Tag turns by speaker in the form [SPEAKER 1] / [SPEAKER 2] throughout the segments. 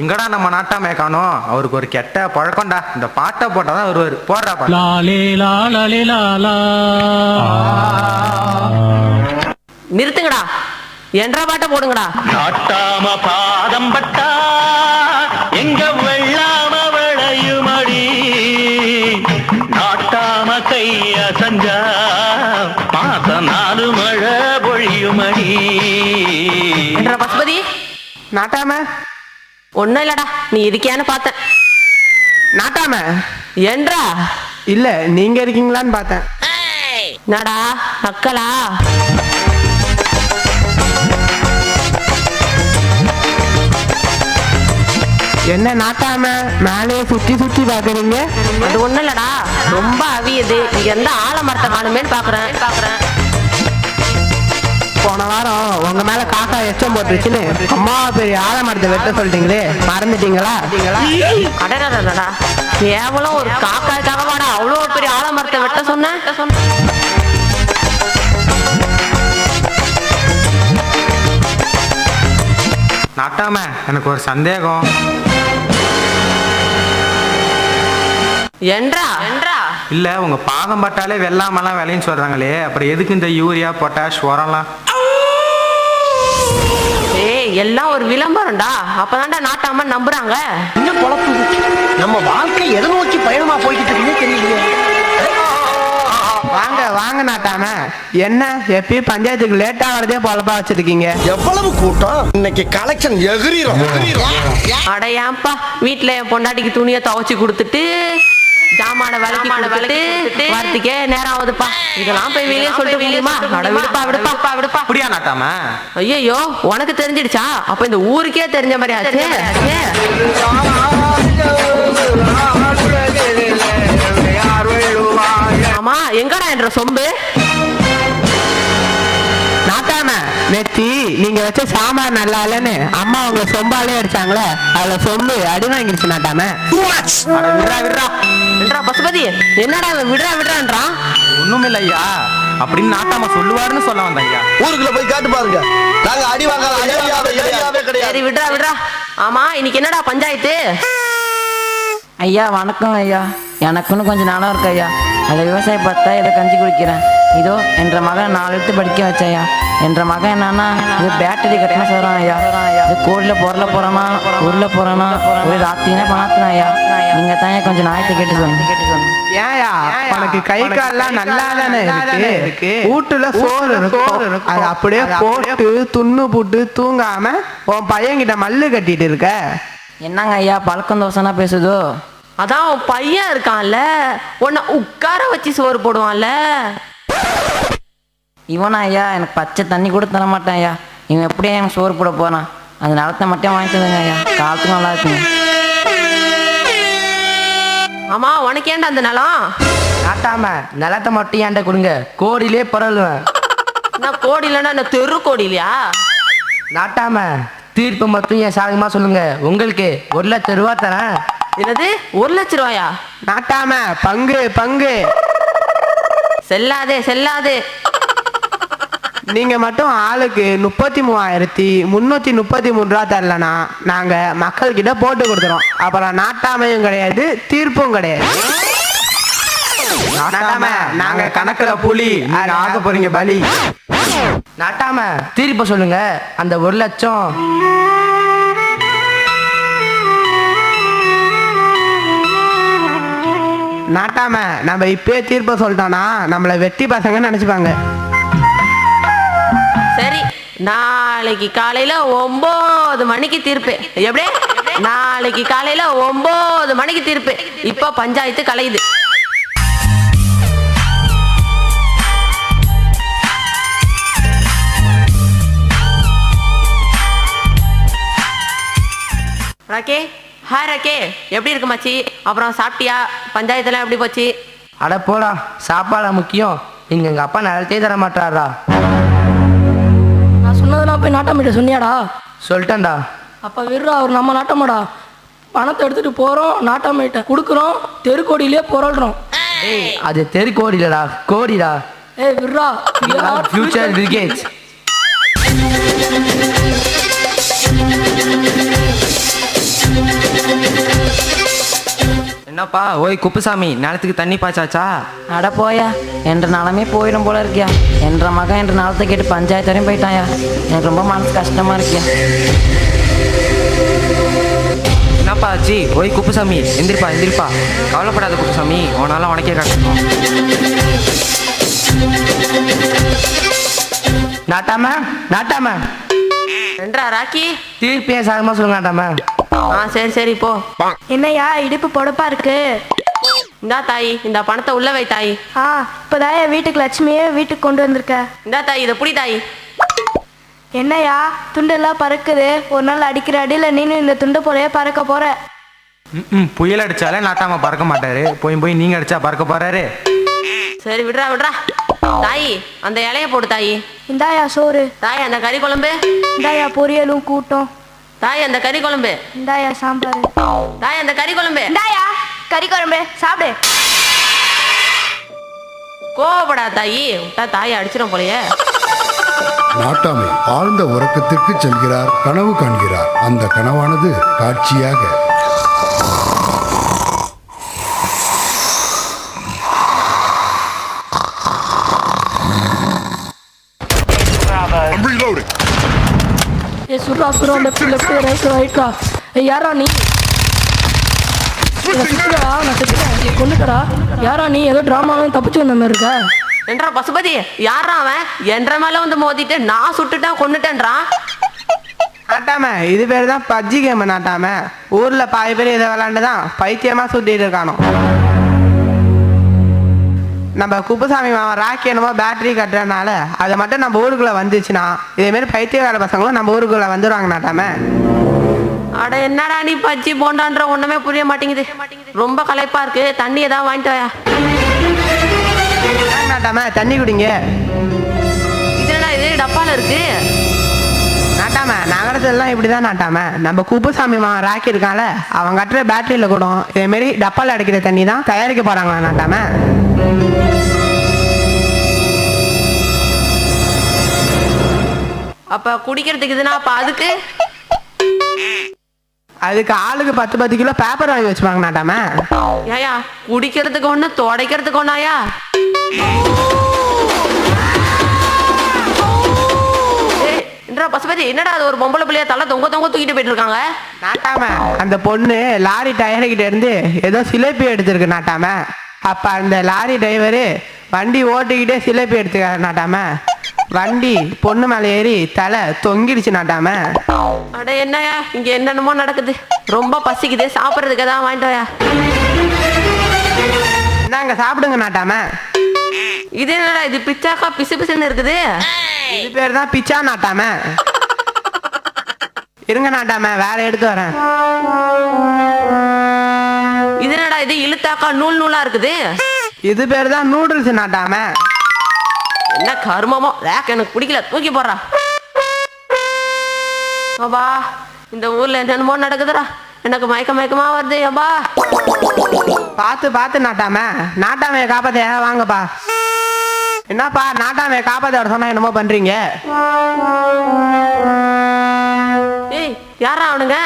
[SPEAKER 1] எங்கடா நம்ம நாட்டாமே காணோம்? அவருக்கு ஒரு கெட்ட பழக்கம்டா. இந்த பாட்டை போட்டாதான் வருவாரு. போடுறா பாட்டு.
[SPEAKER 2] லாலே லாலே லாலா.
[SPEAKER 3] நிறுத்துங்கடா, என்ற பாட்டை போடுங்கடா.
[SPEAKER 4] நாட்டாம பாதம் பட்டா எங்க வெள்ளாம விளையுமடி, நாட்டாம கைய சஞ்சா மாசம் 4 மழை பொழியுமடி.
[SPEAKER 3] என்ற பசுபதி
[SPEAKER 5] நாட்டாம
[SPEAKER 3] ஒன்னும் இல்லடா, நீ இருக்கியான்னு பார்த்தேன்.
[SPEAKER 5] நாட்டாம
[SPEAKER 3] என்றா
[SPEAKER 5] இல்ல நீங்க இருக்கீங்களான்னு பார்த்தேன்.
[SPEAKER 3] நடா மக்களா?
[SPEAKER 5] என்ன நாட்டாம மேலே சுத்தி சுத்தி பாக்குறீங்க?
[SPEAKER 3] அது ஒண்ணும் இல்லடா, ரொம்ப அவியுது. இங்க இருந்து ஆலமரத்தை காணுமேன்னு பாக்குறேன்.
[SPEAKER 5] போன வாரம் உங்க மேல காக்கா எச்சம் போட்டுருச்சுன்னு அம்மா பெரிய ஆலமரத்தை வெட்ட சொல்லிட்டீங்களே, மறந்துட்டீங்களா?
[SPEAKER 3] அடடா, கேவலம் ஒரு காக்காய்க்காக வாடா அவ்வளோ பெரிய ஆலமரத்தை வெட்ட சொன்ன.
[SPEAKER 1] நாட்டாம எனக்கு ஒரு சந்தேகம்.
[SPEAKER 3] என்றா
[SPEAKER 1] இல்ல உங்க பாதம் பட்டாலே வெள்ளாமெல்லாம் விளையும் சொல்றாங்களே, அப்புறம் எதுக்கு இந்த யூரியா பொட்டாஷ் உரம்லாம்?
[SPEAKER 3] ஏய், எல்லாம் ஒரு விளம்பரம்டா. அப்பதான்டா நாட்டாம நம்புறாங்க.
[SPEAKER 6] இன்னும் பொழப்பு. நம்ம வாழ்க்கை எதை நோக்கி பயணமா போய்கிட்டு இருக்குன்னு தெரியலையே.
[SPEAKER 5] வாங்க வாங்க நாட்டாம, என்ன எப்பயும் பஞ்சாயத்துக்கு லேட்டா வரதே பொழப்பா வச்சிருக்கீங்க.
[SPEAKER 6] எவ்வளவு கூட்டம் இன்னைக்கு கலெக்ஷன் எகிரிரும்.
[SPEAKER 3] அட ஏன்பா, வீட்டுல என் பொண்டாட்டிக்கு துணியை துவைச்சு கொடுத்துட்டு ஜாமான விலைக்கு வரத்துக்கே நேரம் ஆகுதுப்பா. இதெல்லாம் போய் வெளியே சொல்லிட்டு முடியுமா? அட விடுப்பா.
[SPEAKER 1] அப்படியா நாட்டாம?
[SPEAKER 3] ஐயோ, உனக்கு தெரிஞ்சிடுச்சா? அப்ப இந்த ஊருக்கே தெரிஞ்ச மாதிரி ஆச்சு. ஆமா, எங்கடா என்ற சொம்பு?
[SPEAKER 5] நாட்டாம நெத்தி நீங்க வச்ச சாம்பார் நல்லா இல்லன்னு அம்மா உங்க சொம்பாலே அடிச்சாங்களே, அதுல சொம்பு அடி வாங்கிடுச்சு நாட்டாம.
[SPEAKER 1] விடுறா
[SPEAKER 3] என்றா பசுபதி, என்னடா விடுறான்றான்?
[SPEAKER 1] ஒண்ணுமில்ல ஐயா, அப்படின்னு நாட்டாம சொல்லுவாருன்னு சொல்ல வந்த ஐயா.
[SPEAKER 6] ஊருக்குள்ள போய் காட்டு பாருங்க, நாங்க அடி வாங்க கிடையாது.
[SPEAKER 3] சரி விடுறா. ஆமா, இன்னைக்கு என்னடா பஞ்சாயத்து?
[SPEAKER 7] ஐயா வணக்கம் ஐயா. எனக்குன்னு கொஞ்சம் நாளாக இருக்கு ஐயா. அதை விவசாயம் பார்த்தா இதை கஞ்சி குடிக்கிறேன். இதோ என்ற மகன் 4 எழுத்து படிக்க வச்சையா. என்ற மகன் என்னன்னா, இது பேட்டரி கட்டினா சொல்கிறான் ஐயா. இது கோடியில் பொருள போகிறானா உருள போகிறானா ஒரு ராத்தினா பணாத்தினா ஐயா. நீங்கள் தான் கொஞ்சம் நாயத்தை கேட்டு சொல்லுங்க.
[SPEAKER 5] ஏயா உனக்கு கை கால்லாம் நல்லா தானே இருக்கு? வீட்டுல சோறு இருக்கும், அது அப்படியே போட்டு துண்ணு போட்டு தூங்காம உன் பையன்கிட்ட மல்லு கட்டிட்டு இருக்க.
[SPEAKER 7] என்னங்க ஐயா பழக்கம் தோசைனா பேசுதோ?
[SPEAKER 3] அதான் உன் பையன் இருக்கான்ல, உன்னை உட்கார வச்சு சோறு போடுவான்ல.
[SPEAKER 7] இவனா ஐயா? எனக்கு பச்சை தண்ணி கூட தர மாட்டேன் ஐயா. இவன் எப்படியா எனக்கு சோறு போட போறான்? அந்த நிலத்தை மட்டும் வாங்கிட்டுங்க ஐயா, காலத்துக்கு நல்லா இருக்குங்க.
[SPEAKER 3] ஆமா, உனக்கு ஏன்டா அந்த நிலம்?
[SPEAKER 5] நாட்டாம நிலத்தை மட்டும் ஏன்ட கொடுங்க, கோடியிலே பரவலுவேன்.
[SPEAKER 3] நான் கோடி இல்லைன்னா என்ன தெரு கோடி இல்லையா?
[SPEAKER 5] நாட்டாம தீர்ப்பு மட்டும் என் சாதகமா சொல்லுங்க, உங்களுக்கு 1 லட்சம் ரூபா தரேன்.
[SPEAKER 3] என்னது 1 லட்சம் ரூபாயா?
[SPEAKER 5] நாட்டாம பங்கு
[SPEAKER 3] செல்லாதே.
[SPEAKER 5] நீங்க மட்டும் ஆளுக்கு 33,333 ரூபா தரலனா நாங்க மக்கள் கிட்ட போட்டு கொடுத்துறோம். அப்புறம் நாட்டாமையும் கிடையாது, தீர்ப்பும் கிடையாது. நாட்டாம நாங்க கணக்குல புலி, ஆக போறீங்க பலி. நாட்டாம தீர்ப்பு சொல்லுங்க, அந்த 1 லட்சம். நாட்டாம நம்ம இப்பே தீர்ப்ப சொல்லிட்டோம்னா நம்மள வெட்டி பசங்கன்னு நினைச்சுப்பாங்க.
[SPEAKER 3] சரி, நாளைக்கு காலையில 9 மணிக்கு தீர்ப்பு. எப்படி? நாளைக்கு காலையில 9 மணிக்கு தீர்ப்பு. இப்ப பஞ்சாயத்து கலையுது. ராக்கே, ஹாய் ராக்கே, எப்படி இருக்கு மச்சி? அப்புறம் சாப்பிட்டியா? பஞ்சாயத்துலாம் எப்படி போச்சு?
[SPEAKER 5] அட போடா, சாப்பாடா முக்கியம். இங்க எங்க அப்பா நிலத்தையே தர மாட்டாரா?
[SPEAKER 8] நான் சொன்னதெல்லாம் போய் நாட்டாமிட்ட சொன்னியாடா?
[SPEAKER 5] சொல்லிட்டேன்டா.
[SPEAKER 8] அப்போ விடுறா, அவர் நம்ம நாட்டமாடா. பணத்தை எடுத்துட்டு போகிறோம், நாட்டாமிட்ட கொடுக்குறோம், தெருக்கோடியிலே புரள்றோம்.
[SPEAKER 5] அது தெரு கோடிலடா, கோடிடா.
[SPEAKER 8] ஏய் விடுறா,
[SPEAKER 5] ஃபியூச்சர் பிரிகேட்ஸ்.
[SPEAKER 9] என்னப்பா ஓய் குப்புசாமி நிலத்துக்கு தண்ணி பாய்ச்சாச்சா?
[SPEAKER 7] அட போயா, என்ற நிலமே போயிடும் போல இருக்கியா. என்ற மகன் என்ற நிலத்தை கேட்டு பஞ்சாயத்து வரையும் போயிட்டாயா. எனக்கு ரொம்ப மனசு கஷ்டமா இருக்கியா.
[SPEAKER 9] என்னப்பா ஆச்சு? ஓய் குப்புசாமி எந்திரிப்பா எந்திரிப்பா. கவலைப்படாத குப்புசாமி, உன்னால உனக்கே கட்டணும்.
[SPEAKER 5] நாட்டாம நாட்டாம
[SPEAKER 3] என்றா ராக்கி?
[SPEAKER 5] திருப்பியே சாதமா சொல்லுங்க நாட்டாம.
[SPEAKER 3] சரி சரி போ.
[SPEAKER 10] என்னையா இடுப்பு பொடப்பா இருக்கு?
[SPEAKER 3] இந்தா தாயி, இந்த பணத்தை உள்ள வை தாயி.
[SPEAKER 10] இப்போதான் என் வீட்டுக்கு லட்சுமியே வீட்டுக்கு கொண்டு வந்திருக்க.
[SPEAKER 3] இந்தா தாயி, இதை புடி தாயி.
[SPEAKER 10] என்னையா துண்டெல்லாம் பறக்குது. ஒரு நாள் அடிக்கிற அடியில் நீனும் இந்த துண்டு போலயே பறக்க போற.
[SPEAKER 1] புயல் அடிச்சாலே நாட்டாம பறக்க மாட்டாரு, போய் நீங்க அடிச்சா பறக்க போறாரு.
[SPEAKER 3] சரி விடுறா விடுறா. தாயி அந்த இலைய போடு தாயி.
[SPEAKER 10] இந்தாயா சோறு.
[SPEAKER 3] தாய் அந்த கறி குழம்பு.
[SPEAKER 10] இந்தாயா பொரியலும் கூட்டம்.
[SPEAKER 3] தாய் அந்த கறி குழம்பு.
[SPEAKER 10] இந்தாயா சாம்பார்.
[SPEAKER 3] தாய் அந்த கறி குழம்பு.
[SPEAKER 10] இந்தாயா கறி குழம்பு சாப்பிடு.
[SPEAKER 3] கோவப்படா தாயி, விட்டா தாயை அடிச்சிடும் போலயே.
[SPEAKER 11] நாட்டாமை ஆழ்ந்த உறக்கத்திற்கு செல்கிறார். கனவு காண்கிறார். அந்த கனவானது காட்சியாக
[SPEAKER 8] சுரா சுரா லெஃப்ட் லெஃப்ட் ரைட் ரைட்டா. யாரா நீ? நான் செத்துறேன், கொண்டுட்டடா. யாரா நீ? ஏதோ டிராமாவும் தப்பிச்சு வந்த மாதிரி இருக்க.
[SPEAKER 3] என்றா பசுபதி, யாரா அவன்? என்ற மேல வந்து மோதிட்டு நான் சுட்டுட்டேன் கொண்டுட்டேன்றான்.
[SPEAKER 5] நாட்டாம இது பேர் தான் பப்ஜி கேம். நாட்டாம ஊர்ல பாதி பேர் இதை விளாண்டுதான் பைத்தியமா சுத்திட்டு இருக்கானோ. நம்ம குப்புசாமி மாவன் ராக்கி என்னமோ பேட்டரி கட்டுறதுனால அதை மட்டும் நம்ம ஊருக்குள்ள வந்துச்சுன்னா இதேமாரி பைத்தியக்கார பசங்களும் நம்ம ஊருக்குள்ள வந்துடுவாங்க. நாட்டாம
[SPEAKER 3] அட என்னடா நீ பஜ்ஜி போண்டான்ற ஒண்ணுமே புரிய மாட்டேங்குது. ரொம்ப களைப்பா இருக்கு, தண்ணி ஏதாவது வாங்கிட்டு வாயா.
[SPEAKER 5] நாட்டாம தண்ணி குடிங்க.
[SPEAKER 3] இதுடா இது டப்பால இருக்கு.
[SPEAKER 5] நாட்டாம நகரத்துலாம் இப்படிதான் நாட்டாம. நம்ம குப்புசாமி மாவன் ராக்கி இருக்கான்ல, அவன் கட்டுற பேட்டரியில கூட இதேமாரி டப்பால அடிக்கிற தண்ணி தான் தயாரிக்க போறாங்களா. நாட்டாம
[SPEAKER 3] அப்ப குடிக்கிறதுக்கு இதுனா அப்ப
[SPEAKER 5] அதுக்கு ஆளுக்கு 10 கிலோ பேப்பர் வாங்கி வச்சுப்பாங்க. நாட்டாம
[SPEAKER 3] ஏயா குடிக்கிறதுக்கு ஒண்ணு துடைக்கிறதுக்கு ஒண்ணாயா? பசுபதி என்னடா அது? ஒரு பொம்பளை பிள்ளைய தலை தொங்க தொங்க தூக்கிட்டு போயிட்டு இருக்காங்க.
[SPEAKER 5] நாட்டாம அந்த பொண்ணு லாரி டயர்கிட்ட இருந்து ஏதோ சிலேப்பி எடுத்திருக்கு. நாட்டாம அப்ப அந்த லாரி டிரைவரு வண்டி ஓட்டிக்கிட்டே சிலேப்பி எடுத்துக்காரு. நாட்டாம வண்டி பொண்ணு மேல ஏறி தலை தொங்கிடுச்சு. நாட்டாம
[SPEAKER 3] அட என்னயா இங்க என்னென்னமோ நடக்குது. ரொம்ப பசிக்குது, சாப்பிட்றதுக்கு ஏதாவது வாங்கிட்டு வாயா.
[SPEAKER 5] நாங்க சாப்பிடுங்க. நாட்டாம
[SPEAKER 3] இது என்னடா இது? பிச்சாக்கா பிசு பிசுன்னு இருக்குது.
[SPEAKER 5] இது பேர் தான் பிச்சா. நாட்டாம இருங்க நாட்டாம வேற எடுத்து வரேன்.
[SPEAKER 3] இது என்னடா இது? இழுத்தாக்கா நூல் நூலா இருக்குது.
[SPEAKER 5] இது பேர் தான் நூடுல்ஸ். நாட்டாம
[SPEAKER 3] என்ன கருமமோ, எனக்கு பிடிக்கல, தூக்கி போடுறா. அப்பா இந்த ஊர்ல என்னென்னமோ நடக்குதுடா, எனக்கு மயக்கமா வருது. அப்பா
[SPEAKER 5] பார்த்து நாட்டாம நாட்டாமைய காப்பாத்த வாங்கப்பா. என்னப்பா நாட்டாமைய காப்பாத்த வர சொன்னா என்னமோ பண்றீங்க?
[SPEAKER 3] ஏய் யாரா அவனுங்க?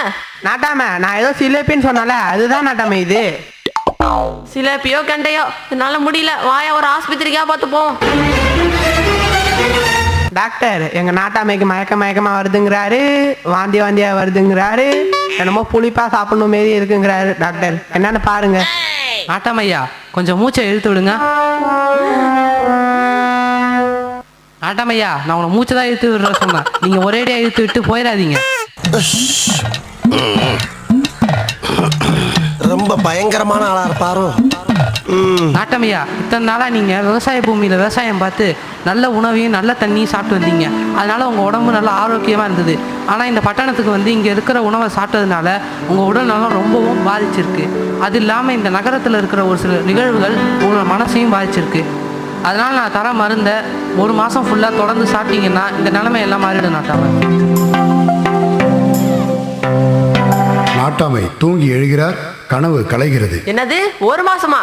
[SPEAKER 5] நாட்டாம நான் ஏதோ சிலேப்பின்னு சொன்னால அதுதான் நாட்டாம. இது
[SPEAKER 3] சிலேப்பியோ கண்டையோ என்னால முடியல. வாயா ஒரு ஆஸ்பத்திரிக்கா பார்த்து போ.
[SPEAKER 5] டாக்டர் எங்க நாட்டாமைக்கு மயக்கமா வருதுங்கிறாரு, வாந்தியா வருதுங்கிறாரு, என்னமோ புளிப்பா சாப்பிடணும் மாரி இருக்குங்கிறாரு. டாக்டர் என்னன்னு பாருங்க.
[SPEAKER 9] நாட்டாமையா கொஞ்சம் மூச்சை இழுத்து விடுங்க. நாட்டாமையா நான் உங்களை மூச்சை தான் இழுத்து விடுற சொன்னேன், நீங்க ஒரேடியா இழுத்து விட்டு போயிடாதீங்க.
[SPEAKER 6] ரொம்ப பயங்கரமான ஆளா இருப்பாரோ.
[SPEAKER 9] நாட்டாமையா இத்தனை நாளா நீங்க விவசாய பூமியில விவசாயம் பார்த்து நல்ல உணவையும் நல்ல தண்ணியும் சாப்பிட்டு வந்தீங்க. அதனால உங்க உடம்பு நல்ல ஆரோக்கியமா இருந்தது. ஆனா இந்த பட்டணத்துக்கு வந்து இங்க இருக்கிற உணவை சாப்பிட்டதுனால உங்க உடல் நலம் ரொம்பவும் பாதிச்சிருக்கு. அது இல்லாம இந்த நகரத்துல இருக்கிற ஒரு சில நிகழ்வுகள் உங்களோட மனசையும் பாதிச்சிருக்கு. அதனால நான் தர மருந்தை 1 மாசம் ஃபுல்லா தொடர்ந்து சாப்பிட்டீங்கன்னா இந்த நிலைமை எல்லாம் மாறிடும்.
[SPEAKER 11] நாட்டாமை தூங்கி எழுகிறார். கனவு கலைகிறது.
[SPEAKER 3] என்னது 1 மாசமா?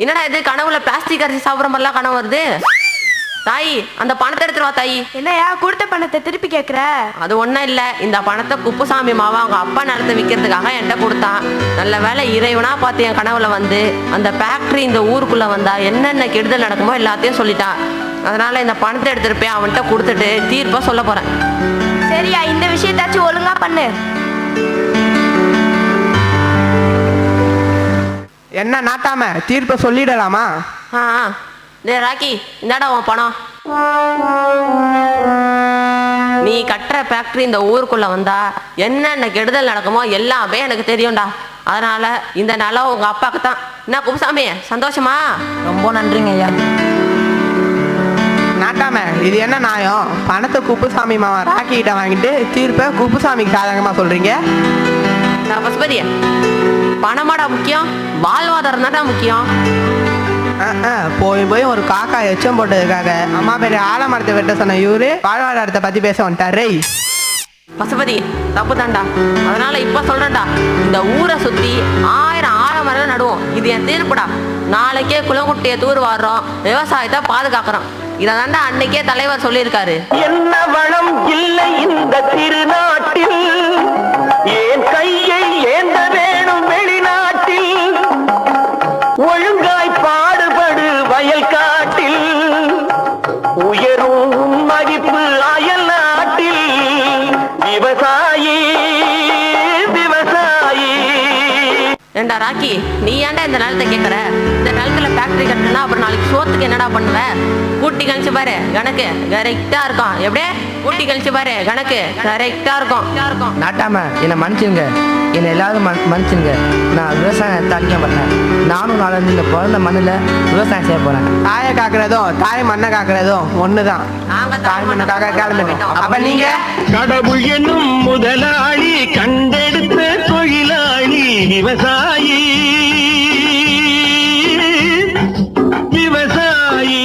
[SPEAKER 3] என்னடா இது? கனவுல பிளாஸ்டிக் அரிசி சாப்பிட்ற மாதிரிலாம் கனவு வருது. தாயி அந்த பணத்தை எடுத்துட்டு வா தாயி.
[SPEAKER 10] என்னையா கொடுத்த பணத்தை திருப்பி கேட்குற?
[SPEAKER 3] அது ஒன்றும் இல்லை, இந்த பணத்தை குப்புசாமி மாவா அவங்க அப்பா நிலத்தை விற்கிறதுக்காக என்கிட்ட கொடுத்தான். நல்ல வேலை இறைவனா பார்த்து என் கனவுல வந்து அந்த ஃபேக்ட்ரி இந்த ஊருக்குள்ள வந்தா என்னென்ன கெடுதல் நடக்குமோ எல்லாத்தையும் சொல்லிட்டான். அதனால இந்த பணத்தை எடுத்துட்டு போய் அவன்கிட்ட கொடுத்துட்டு தீர்ப்பா சொல்ல போறேன்.
[SPEAKER 10] சரியா, இந்த விஷயத்தாச்சும் ஒழுங்கா பண்ணு.
[SPEAKER 5] என்ன நாட்டாம தீர்ப்பை சொல்லிடலாமா?
[SPEAKER 3] டே ராக்கி, இந்தாடா உன் பணம். நீ கட்டுற ஃபேக்ட்ரி இந்த ஊருக்குள்ள வந்தா என்னென்ன கெடுதல் நடக்குமோ எல்லாமே எனக்கு தெரியும்டா. அதனால இந்த நிலம் உங்க அப்பாவுக்கு தான். என்ன குப்புசாமி, சந்தோஷமா?
[SPEAKER 7] ரொம்ப நன்றிங்க ஐயா.
[SPEAKER 5] நாட்டாம இது என்ன நியாயம்? பணத்தை குப்புசாமி மாமா ராக்கி கிட்ட வாங்கிட்டு தீர்ப்பை குப்புசாமிக்கு சாதகமா சொல்றீங்க.
[SPEAKER 3] பசுபதி, பணமாடா முக்கியம், வாழ்வாதாரம் தான்டா முக்கியம்.
[SPEAKER 5] போய் போய் ஒரு காக்கா எச்சம் போட்டதுக்காக அம்மா பேரு ஆலமரத்தை வெட்ட சொன்ன இவரு வாழ்வாதாரத்தை பத்தி பேச வந்துட்டாரு.
[SPEAKER 3] பசுபதி, தப்பு தான்டா. அதனால இப்ப சொல்றேன்டா, இந்த ஊரை சுத்தி 1000 ஆலமரம் நடுவோம். இது என் தீர்ப்புடா. நாளைக்கே குளங்குட்டியை தூர் வாடுறோம், விவசாயத்தை பாதுகாக்கிறோம். இதாண்டா அன்னைக்கே தலைவர் சொல்லியிருக்காரு.
[SPEAKER 4] என்ன வளம் இல்லை இந்த திருநாட்டில், ஏன் கையை ஏந்த வேணும் வெளிநாட்டில், ஒழுங்காய் பாடுபடு வயல் காட்டில், உயரும் மதிப்பு அயல் நாட்டில், விவசாயி விவசாயி.
[SPEAKER 3] ஏண்டா ராக்கி, நீ ஏன்டா இந்த நிலத்தை கேட்கற? இந்த நிலத்துல ஃபேக்டரி கட்டணும்னா அப்புறம் நாளைக்கு சோத்துக்கு என்னடா பண்ணுவ? கூட்டி கழிச்சு பாரு, கணக்கு கரெக்டா இருக்கும். எப்படியே கூட்டி கழிச்சு பாரு, கணக்கு கரெக்டா இருக்கும்.
[SPEAKER 7] நாட்டாம என்னை மன்னிச்சுங்க, என்னை எல்லாரும் மன்னிச்சுங்க. நான் விவசாயத்தை அழிக்க மாட்டேன். நானும் நாளைந்து இந்த பிறந்த மண்ணில் விவசாயம் செய்ய போறேன்.
[SPEAKER 5] தாயை காக்குறதும் தாய் மண்ணை காக்குறதும் ஒண்ணுதான். தாய் மண்ணை காக்க கிளம்பிட்டோம். அப்ப நீங்க
[SPEAKER 4] கடவுள் என்னும் முதலாளி, கண்டெடுத்த தொழிலாளி, விவசாயி விவசாயி.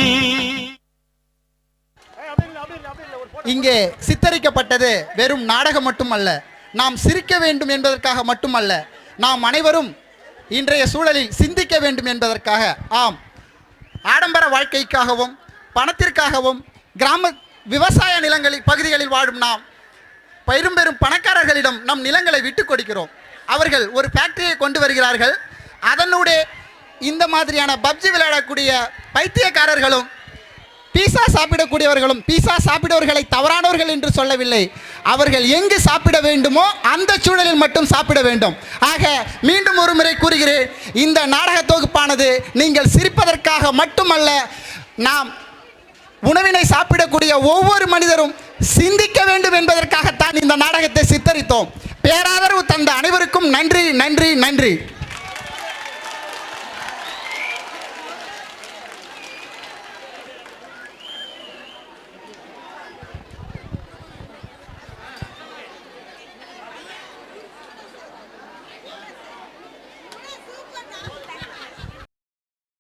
[SPEAKER 12] இங்கே சித்தரிக்கப்பட்டது வெறும் நாடகம் மட்டுமல்ல, நாம் சிரிக்க வேண்டும் என்பதற்காக மட்டுமல்ல, நாம் அனைவரும் இன்றைய சூழலில் சிந்திக்க வேண்டும் என்பதற்காக. ஆம், ஆடம்பர வாழ்க்கைக்காகவும் பணத்திற்காகவும் கிராம விவசாய நிலங்களில் பகுதிகளில் வாழும் நாம் பெரும் பணக்காரர்களிடம் நம் நிலங்களை விட்டு கொடுக்கிறோம். அவர்கள் ஒரு ஃபேக்டரியை கொண்டு வருகிறார்கள். அதனுடைய இந்த மாதிரியான பப்ஜி விளையாடக்கூடிய பைத்தியக்காரர்களும் பீஸா சாப்பிடக்கூடியவர்களும், பீஸா சாப்பிடுவர்களை தவறானவர்கள் என்று சொல்லவில்லை, அவர்கள் எங்கு சாப்பிட வேண்டுமோ அந்த சூழலில் மட்டும் சாப்பிட வேண்டும். ஆக மீண்டும் ஒரு முறை கூறுகிறேன், இந்த நாடக தொகுப்பானது நீங்கள் சிரிப்பதற்காக மட்டுமல்ல, நாம் உணவினை சாப்பிடக்கூடிய ஒவ்வொரு மனிதரும் சிந்திக்க வேண்டும் என்பதற்காகத்தான் இந்த நாடகத்தை சித்தரித்தோம். பேராதரவு தந்த அனைவருக்கும் நன்றி நன்றி நன்றி.